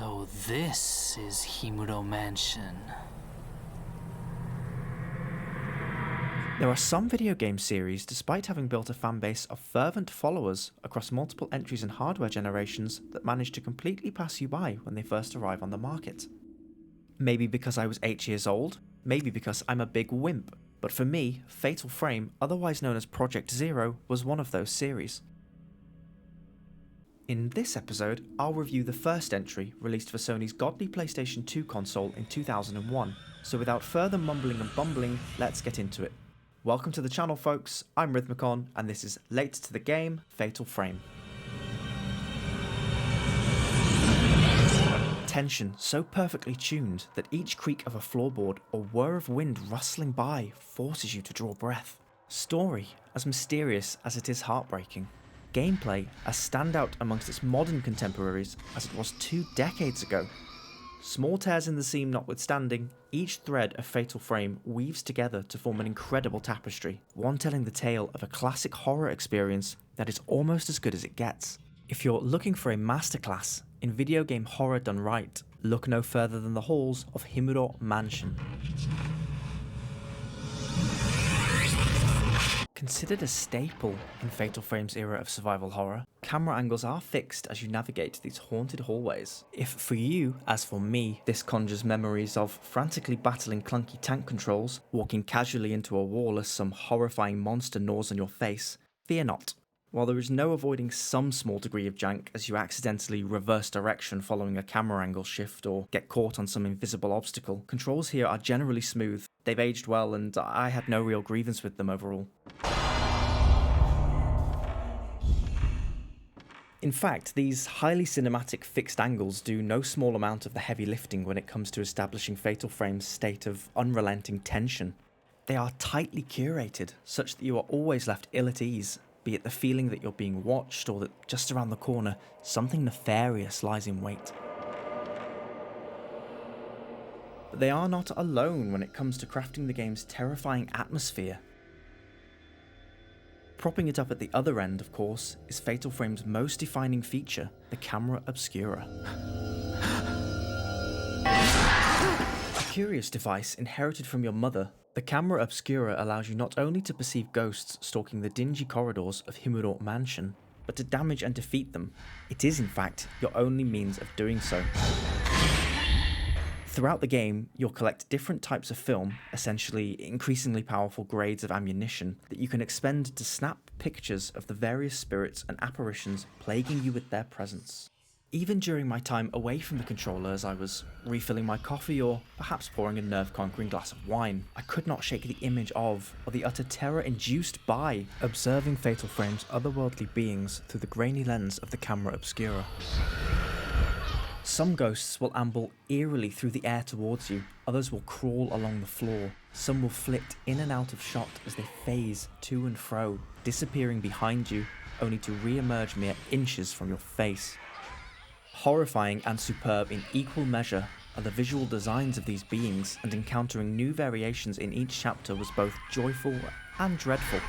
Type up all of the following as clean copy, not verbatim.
So this is Himuro Mansion. There are some video game series, despite having built a fanbase of fervent followers across multiple entries and hardware generations, that manage to completely pass you by when they first arrive on the market. Maybe because I was 8 years old, maybe because I'm a big wimp, but for me, Fatal Frame, otherwise known as Project Zero, was one of those series. In this episode, I'll review the first entry released for Sony's godly PlayStation 2 console in 2001, so without further mumbling and bumbling, let's get into it. Welcome to the channel, folks. I'm Rhythmicon, and this is Late to the Game, Fatal Frame. Tension so perfectly tuned that each creak of a floorboard or whir of wind rustling by forces you to draw breath. Story as mysterious as it is heartbreaking. Gameplay as standout amongst its modern contemporaries as it was 2 decades ago. Small tears in the seam notwithstanding, each thread of Fatal Frame weaves together to form an incredible tapestry, one telling the tale of a classic horror experience that is almost as good as it gets. If you're looking for a masterclass in video game horror done right, look no further than the halls of Himuro Mansion. Considered a staple in Fatal Frame's era of survival horror, camera angles are fixed as you navigate these haunted hallways. If for you, as for me, this conjures memories of frantically battling clunky tank controls, walking casually into a wall as some horrifying monster gnaws on your face, fear not. While there is no avoiding some small degree of jank as you accidentally reverse direction following a camera angle shift or get caught on some invisible obstacle, controls here are generally smooth, they've aged well, and I had no real grievance with them overall. In fact, these highly cinematic fixed angles do no small amount of the heavy lifting when it comes to establishing Fatal Frame's state of unrelenting tension. They are tightly curated, such that you are always left ill at ease, be it the feeling that you're being watched or that just around the corner, something nefarious lies in wait. But they are not alone when it comes to crafting the game's terrifying atmosphere. Propping it up at the other end, of course, is Fatal Frame's most defining feature, the camera obscura. A curious device inherited from your mother, the camera obscura allows you not only to perceive ghosts stalking the dingy corridors of Himuro Mansion, but to damage and defeat them. It is, in fact, your only means of doing so. Throughout the game, you'll collect different types of film, essentially increasingly powerful grades of ammunition, that you can expend to snap pictures of the various spirits and apparitions plaguing you with their presence. Even during my time away from the controller as I was refilling my coffee or perhaps pouring a nerve-conquering glass of wine, I could not shake the image of, or the utter terror induced by, observing Fatal Frame's otherworldly beings through the grainy lens of the camera obscura. Some ghosts will amble eerily through the air towards you, others will crawl along the floor, some will flit in and out of shot as they phase to and fro, disappearing behind you, only to re-emerge mere inches from your face. Horrifying and superb in equal measure are the visual designs of these beings, and encountering new variations in each chapter was both joyful and dreadful.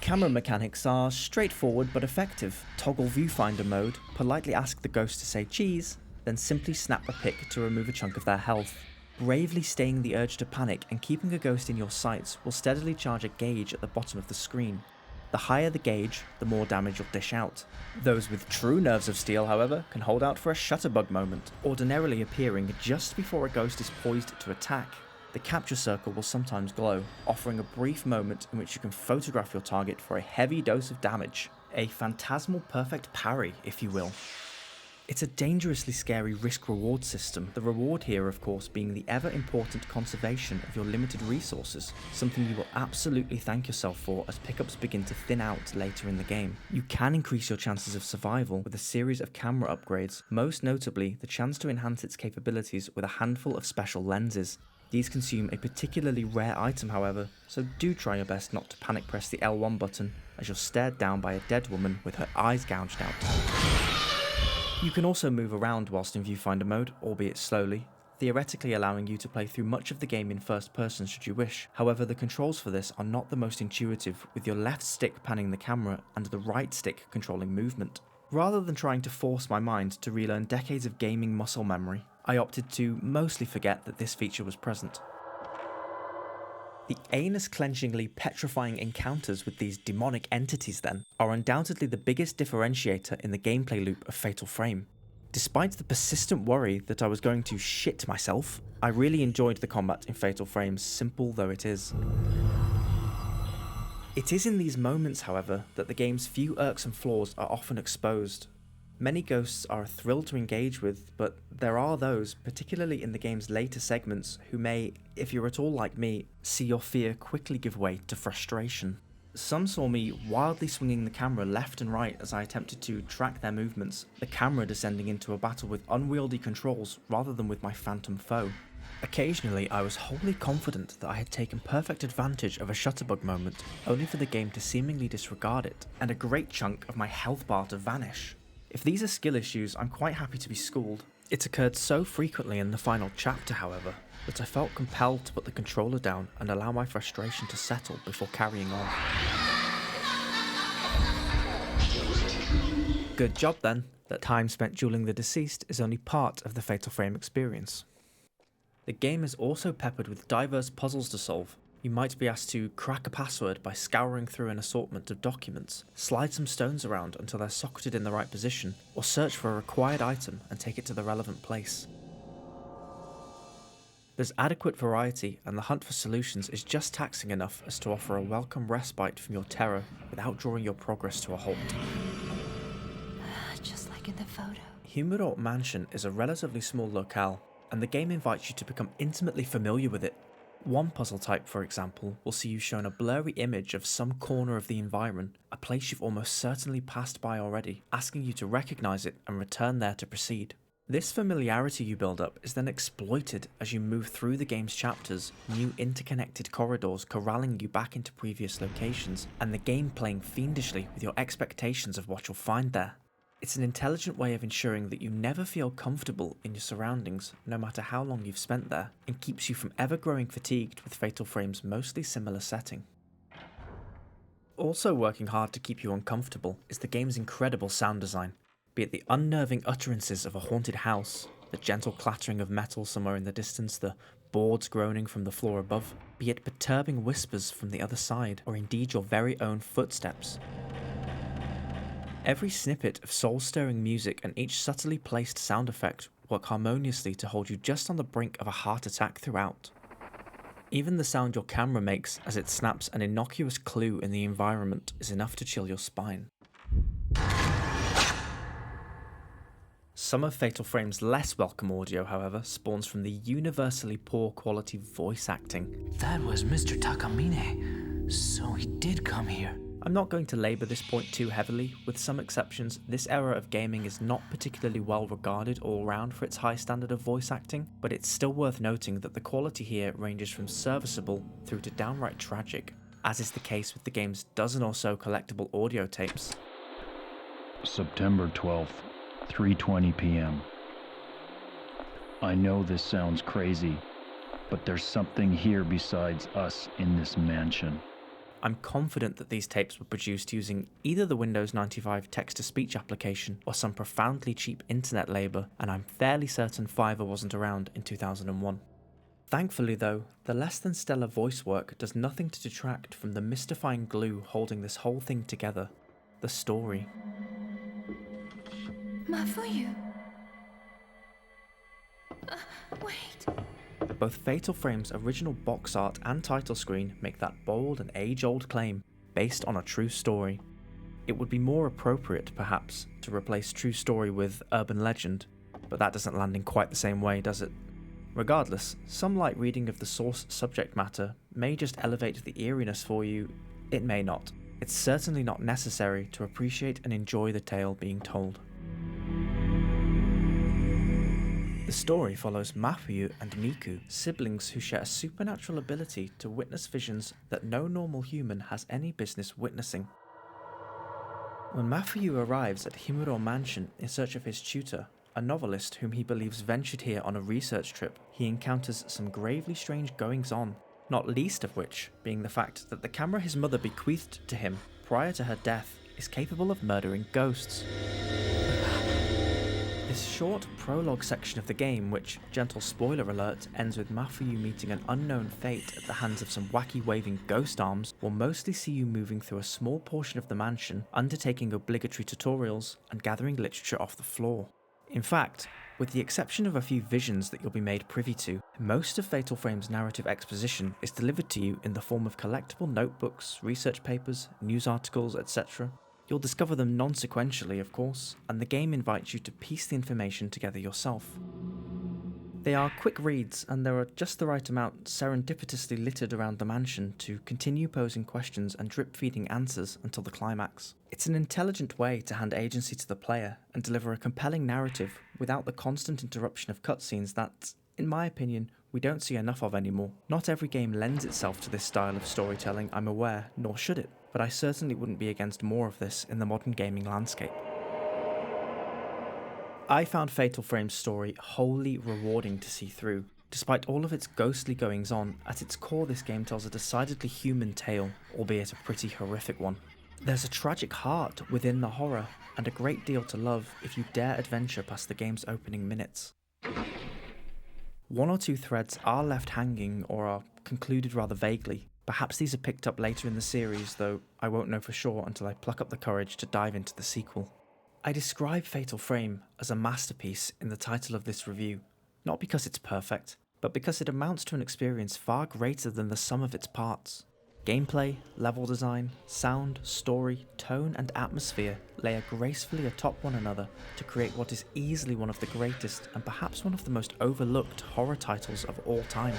Camera mechanics are straightforward but effective. Toggle viewfinder mode, politely ask the ghost to say cheese, then simply snap a pic to remove a chunk of their health. Bravely staying the urge to panic and keeping a ghost in your sights will steadily charge a gauge at the bottom of the screen. The higher the gauge, the more damage you'll dish out. Those with true nerves of steel, however, can hold out for a shutterbug moment, ordinarily appearing just before a ghost is poised to attack. The capture circle will sometimes glow, offering a brief moment in which you can photograph your target for a heavy dose of damage. A phantasmal perfect parry, if you will. It's a dangerously scary risk-reward system, the reward here of course being the ever-important conservation of your limited resources, something you will absolutely thank yourself for as pickups begin to thin out later in the game. You can increase your chances of survival with a series of camera upgrades, most notably the chance to enhance its capabilities with a handful of special lenses. These consume a particularly rare item, however, so do try your best not to panic press the L1 button as you're stared down by a dead woman with her eyes gouged out. You can also move around whilst in viewfinder mode, albeit slowly, theoretically allowing you to play through much of the game in first person should you wish. However, the controls for this are not the most intuitive, with your left stick panning the camera and the right stick controlling movement. Rather than trying to force my mind to relearn decades of gaming muscle memory, I opted to mostly forget that this feature was present. The anus-clenchingly petrifying encounters with these demonic entities, then, are undoubtedly the biggest differentiator in the gameplay loop of Fatal Frame. Despite the persistent worry that I was going to shit myself, I really enjoyed the combat in Fatal Frame, simple though it is. It is in these moments, however, that the game's few irksome flaws are often exposed. Many ghosts are a thrill to engage with, but there are those, particularly in the game's later segments, who may, if you're at all like me, see your fear quickly give way to frustration. Some saw me wildly swinging the camera left and right as I attempted to track their movements, the camera descending into a battle with unwieldy controls rather than with my phantom foe. Occasionally, I was wholly confident that I had taken perfect advantage of a shutterbug moment, only for the game to seemingly disregard it, and a great chunk of my health bar to vanish. If these are skill issues, I'm quite happy to be schooled. It's occurred so frequently in the final chapter, however, that I felt compelled to put the controller down and allow my frustration to settle before carrying on. Good job then, that time spent dueling the deceased is only part of the Fatal Frame experience. The game is also peppered with diverse puzzles to solve. You might be asked to crack a password by scouring through an assortment of documents, slide some stones around until they're socketed in the right position, or search for a required item and take it to the relevant place. There's adequate variety, and the hunt for solutions is just taxing enough as to offer a welcome respite from your terror without drawing your progress to a halt. Just like in the photo. Himuro Mansion is a relatively small locale, and the game invites you to become intimately familiar with it. One puzzle type, for example, will see you shown a blurry image of some corner of the environment, a place you've almost certainly passed by already, asking you to recognise it and return there to proceed. This familiarity you build up is then exploited as you move through the game's chapters, new interconnected corridors corralling you back into previous locations, and the game playing fiendishly with your expectations of what you'll find there. It's an intelligent way of ensuring that you never feel comfortable in your surroundings, no matter how long you've spent there, and keeps you from ever growing fatigued with Fatal Frame's mostly similar setting. Also working hard to keep you uncomfortable is the game's incredible sound design, be it the unnerving utterances of a haunted house, the gentle clattering of metal somewhere in the distance, the boards groaning from the floor above, be it perturbing whispers from the other side, or indeed your very own footsteps. Every snippet of soul-stirring music and each subtly placed sound effect work harmoniously to hold you just on the brink of a heart attack throughout. Even the sound your camera makes as it snaps an innocuous clue in the environment is enough to chill your spine. Some of Fatal Frame's less welcome audio, however, spawns from the universally poor quality voice acting. That was Mr. Takamine, so he did come here. I'm not going to labour this point too heavily. With some exceptions, this era of gaming is not particularly well regarded all round for its high standard of voice acting, but it's still worth noting that the quality here ranges from serviceable through to downright tragic, as is the case with the game's dozen or so collectible audio tapes. September 12th, 3:20 p.m. I know this sounds crazy, but there's something here besides us in this mansion. I'm confident that these tapes were produced using either the Windows 95 text-to-speech application or some profoundly cheap internet labour, and I'm fairly certain Fiverr wasn't around in 2001. Thankfully though, the less than stellar voice work does nothing to detract from the mystifying glue holding this whole thing together, the story. Mafuyu. Wait. Both Fatal Frame's original box art and title screen make that bold and age-old claim, based on a true story. It would be more appropriate, perhaps, to replace true story with urban legend, but that doesn't land in quite the same way, does it? Regardless, some light reading of the source subject matter may just elevate the eeriness for you, it may not. It's certainly not necessary to appreciate and enjoy the tale being told. The story follows Mafuyu and Miku, siblings who share a supernatural ability to witness visions that no normal human has any business witnessing. When Mafuyu arrives at Himuro Mansion in search of his tutor, a novelist whom he believes ventured here on a research trip, he encounters some gravely strange goings-on, not least of which being the fact that the camera his mother bequeathed to him prior to her death is capable of murdering ghosts. This short prologue section of the game, which, gentle spoiler alert, ends with Mafuyu meeting an unknown fate at the hands of some wacky waving ghost arms, will mostly see you moving through a small portion of the mansion, undertaking obligatory tutorials, and gathering literature off the floor. In fact, with the exception of a few visions that you'll be made privy to, most of Fatal Frame's narrative exposition is delivered to you in the form of collectible notebooks, research papers, news articles, etc. You'll discover them non-sequentially, of course, and the game invites you to piece the information together yourself. They are quick reads, and there are just the right amount serendipitously littered around the mansion to continue posing questions and drip-feeding answers until the climax. It's an intelligent way to hand agency to the player and deliver a compelling narrative without the constant interruption of cutscenes that, in my opinion, we don't see enough of anymore. Not every game lends itself to this style of storytelling, I'm aware, nor should it, but I certainly wouldn't be against more of this in the modern gaming landscape. I found Fatal Frame's story wholly rewarding to see through. Despite all of its ghostly goings-on, at its core this game tells a decidedly human tale, albeit a pretty horrific one. There's a tragic heart within the horror, and a great deal to love if you dare adventure past the game's opening minutes. One or two threads are left hanging or are concluded rather vaguely. Perhaps these are picked up later in the series, though I won't know for sure until I pluck up the courage to dive into the sequel. I describe Fatal Frame as a masterpiece in the title of this review, not because it's perfect, but because it amounts to an experience far greater than the sum of its parts. Gameplay, level design, sound, story, tone and atmosphere layer gracefully atop one another to create what is easily one of the greatest and perhaps one of the most overlooked horror titles of all time.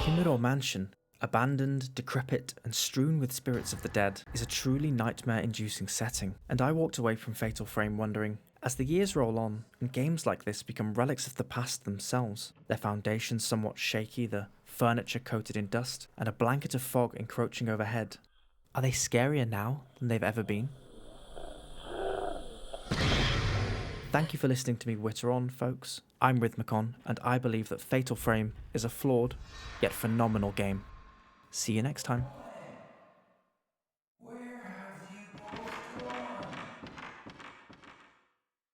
Himuro Mansion, abandoned, decrepit, and strewn with spirits of the dead, is a truly nightmare-inducing setting, and I walked away from Fatal Frame wondering, as the years roll on, and games like this become relics of the past themselves, their foundations somewhat shaky, the furniture coated in dust, and a blanket of fog encroaching overhead, are they scarier now than they've ever been? Thank you for listening to me witter on, folks. I'm Rhythmicon, and I believe that Fatal Frame is a flawed, yet phenomenal game. See you next time.